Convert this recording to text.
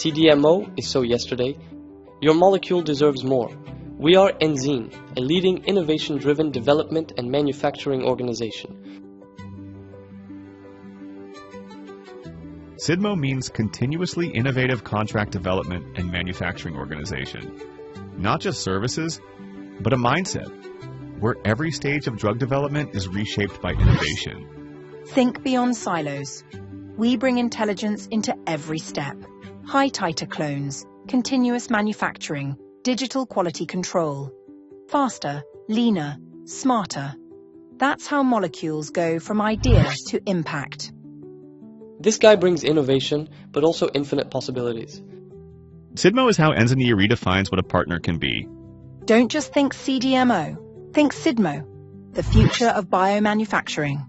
CDMO is so yesterday. Your molecule deserves more. We are Enzene, a leading innovation-driven development and manufacturing organization. CIDMO means Continuously Innovative Contract Development and Manufacturing Organization. Not just services, but a mindset, where every stage of drug development is reshaped by innovation. Think beyond silos. We bring intelligence into every step. High titer clones, continuous manufacturing, digital quality control. Faster, leaner, smarter. That's how molecules go from idea to impact. This guy brings innovation, but also infinite possibilities. CIDMO is how Enzene redefines what a partner can be. Don't just think CDMO. Think CIDMO, the future of biomanufacturing.